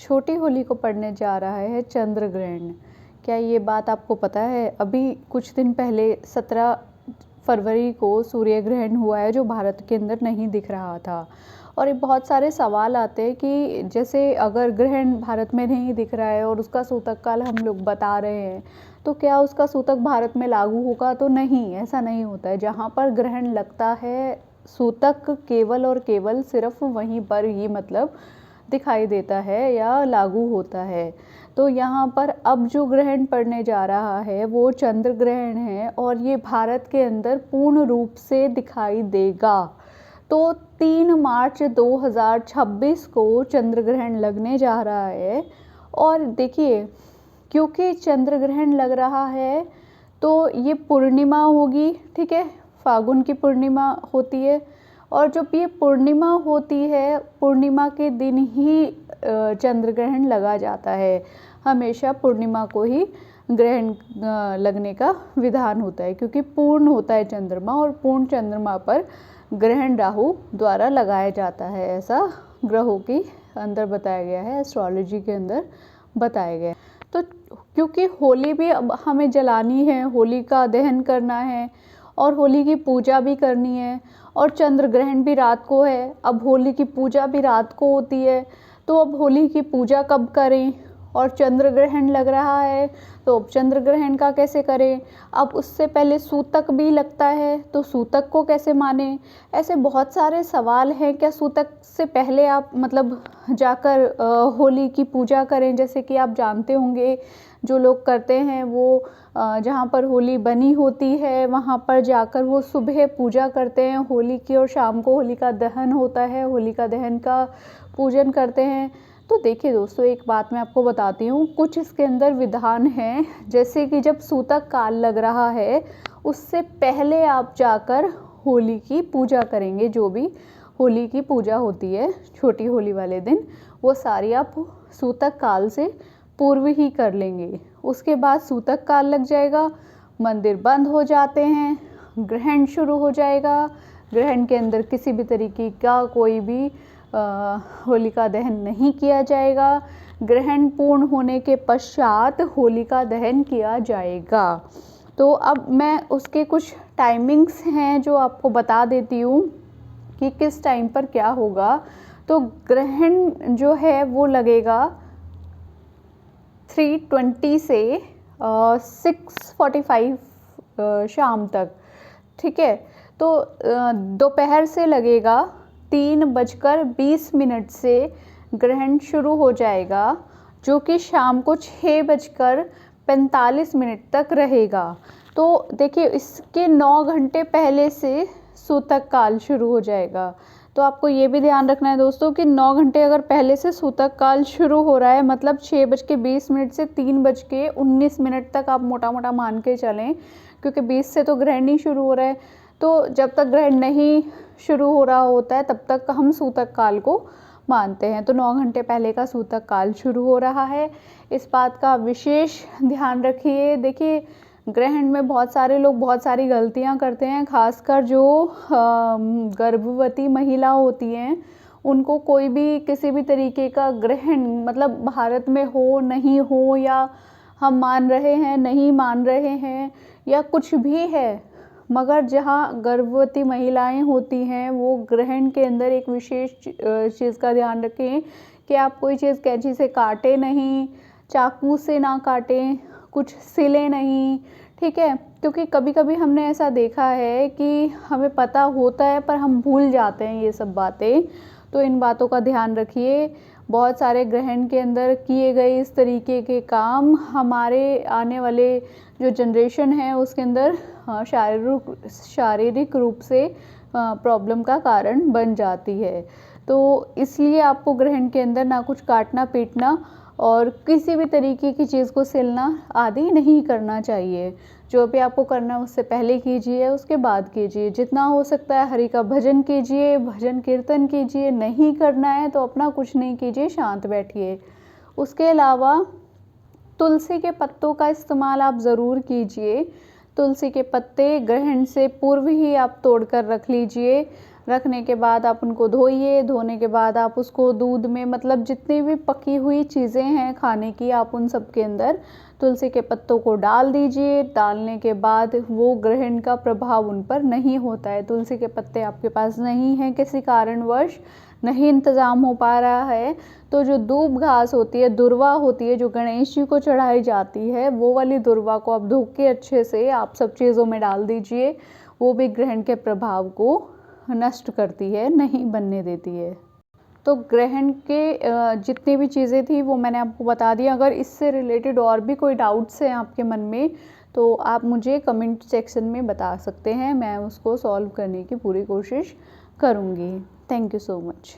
छोटी होली को पड़ने जा रहा है चंद्र ग्रहण। क्या ये बात आपको पता है? अभी कुछ दिन पहले 17 फरवरी को सूर्य ग्रहण हुआ है, जो भारत के अंदर नहीं दिख रहा था। और ये बहुत सारे सवाल आते हैं कि जैसे अगर ग्रहण भारत में नहीं दिख रहा है और उसका सूतक काल हम लोग बता रहे हैं, तो क्या उसका सूतक भारत में लागू होगा? तो नहीं, ऐसा नहीं होता है। जहाँ पर ग्रहण लगता है, सूतक केवल और केवल सिर्फ वहीं पर ही मतलब दिखाई देता है या लागू होता है। तो यहाँ पर अब जो ग्रहण पड़ने जा रहा है वो चंद्र ग्रहण है और ये भारत के अंदर पूर्ण रूप से दिखाई देगा। तो 3 मार्च 2026 को चंद्र ग्रहण लगने जा रहा है। और देखिए, क्योंकि चंद्र ग्रहण लग रहा है तो ये पूर्णिमा होगी, ठीक है, फागुन की पूर्णिमा होती है। और जब ये पूर्णिमा होती है, पूर्णिमा के दिन ही चंद्र ग्रहण लगा जाता है। हमेशा पूर्णिमा को ही ग्रहण लगने का विधान होता है, क्योंकि पूर्ण होता है चंद्रमा और पूर्ण चंद्रमा पर ग्रहण राहु द्वारा लगाया जाता है। ऐसा ग्रहों के अंदर बताया गया है, एस्ट्रोलॉजी के अंदर बताया गया है। तो क्योंकि होली भी अब हमें जलानी है, होली का दहन करना है और होली की पूजा भी करनी है, और चंद्र ग्रहण भी रात को है। अब होली की पूजा भी रात को होती है, तो अब होली की पूजा कब करें? और चंद्र ग्रहण लग रहा है, तो अब चंद्र ग्रहण का कैसे करें? अब उससे पहले सूतक भी लगता है, तो सूतक को कैसे माने? ऐसे बहुत सारे सवाल हैं। क्या सूतक से पहले आप मतलब जाकर होली की पूजा करें? जैसे कि आप जानते होंगे, जो लोग करते हैं वो जहाँ पर होली बनी होती है वहाँ पर जाकर वो सुबह पूजा करते हैं होली की, और शाम को होलिका दहन होता है, होलिका दहन का पूजन करते हैं। तो देखिए दोस्तों, एक बात मैं आपको बताती हूँ, कुछ इसके अंदर विधान हैं। जैसे कि जब सूतक काल लग रहा है, उससे पहले आप जाकर होली की पूजा करेंगे। जो भी होली की पूजा होती है छोटी होली वाले दिन, वो सारी आप सूतक काल से पूर्व ही कर लेंगे। उसके बाद सूतक काल लग जाएगा, मंदिर बंद हो जाते हैं, ग्रहण शुरू हो जाएगा। ग्रहण के अंदर किसी भी तरीके का कोई भी होलिका दहन नहीं किया जाएगा। ग्रहण पूर्ण होने के पश्चात होलिका दहन किया जाएगा। तो अब मैं उसके कुछ टाइमिंग्स हैं जो आपको बता देती हूँ कि किस टाइम पर क्या होगा। तो ग्रहण जो है वो लगेगा 3:20 से 6:45 शाम तक, ठीक है। तो दोपहर से लगेगा 3:20 से ग्रहण शुरू हो जाएगा, जो कि शाम को 6:45 तक रहेगा। तो देखिए, इसके 9 घंटे पहले से सूतक काल शुरू हो जाएगा। तो आपको ये भी ध्यान रखना है दोस्तों कि 9 घंटे अगर पहले से सूतक काल शुरू हो रहा है, मतलब 6:20 से 3:19 तक आप मोटा मोटा मान के चलें, क्योंकि 20 से तो ग्रहण ही शुरू हो रहा है। तो जब तक ग्रहण नहीं शुरू हो रहा होता है तब तक हम सूतक काल को मानते हैं। तो 9 घंटे पहले का सूतक काल शुरू हो रहा है, इस बात का विशेष ध्यान रखिए। देखिए, ग्रहण में बहुत सारे लोग बहुत सारी गलतियां करते हैं, खासकर जो गर्भवती महिला होती हैं, उनको कोई भी किसी भी तरीके का ग्रहण मतलब भारत में हो नहीं हो, या हम मान रहे हैं नहीं मान रहे हैं, या कुछ भी है, मगर जहाँ गर्भवती महिलाएं होती हैं वो ग्रहण के अंदर एक विशेष चीज़ का ध्यान रखें कि आप कोई चीज़ कैंची से काटें नहीं, चाकू से ना काटें, कुछ सिले नहीं, ठीक है। क्योंकि कभी कभी हमने ऐसा देखा है कि हमें पता होता है पर हम भूल जाते हैं ये सब बातें। तो इन बातों का ध्यान रखिए। बहुत सारे ग्रहण के अंदर किए गए इस तरीके के काम हमारे आने वाले जो जनरेशन है उसके अंदर शारीरिक रूप से प्रॉब्लम का कारण बन जाती है। तो इसलिए आपको ग्रहण के अंदर ना कुछ काटना पीटना और किसी भी तरीके की चीज़ को सिलना आदि नहीं करना चाहिए। जो भी आपको करना है उससे पहले कीजिए, उसके बाद कीजिए। जितना हो सकता है हरि का भजन कीजिए, भजन कीर्तन कीजिए। नहीं करना है तो अपना कुछ नहीं कीजिए, शांत बैठिए। उसके अलावा तुलसी के पत्तों का इस्तेमाल आप ज़रूर कीजिए। तुलसी के पत्ते ग्रहण से पूर्व ही आप तोड़ कर रख लीजिए। रखने के बाद आप उनको धोइए। धोने के बाद आप उसको दूध में, मतलब जितनी भी पकी हुई चीज़ें हैं खाने की, आप उन सब के अंदर तुलसी के पत्तों को डाल दीजिए। डालने के बाद वो ग्रहण का प्रभाव उन पर नहीं होता है। तुलसी के पत्ते आपके पास नहीं हैं, किसी कारणवश नहीं इंतज़ाम हो पा रहा है, तो जो दूब घास होती है, दुर्वा होती है, जो गणेश जी को चढ़ाई जाती है, वो वाली दुर्वा को आप धो के अच्छे से आप सब चीज़ों में डाल दीजिए। वो भी ग्रहण के प्रभाव को नष्ट करती है, नहीं बनने देती है। तो ग्रहण के जितनी भी चीज़ें थी वो मैंने आपको बता दी। अगर इससे रिलेटेड और भी कोई डाउट्स हैं आपके मन में, तो आप मुझे कमेंट सेक्शन में बता सकते हैं, मैं उसको सॉल्व करने की पूरी कोशिश करूँगी। Thank you so much.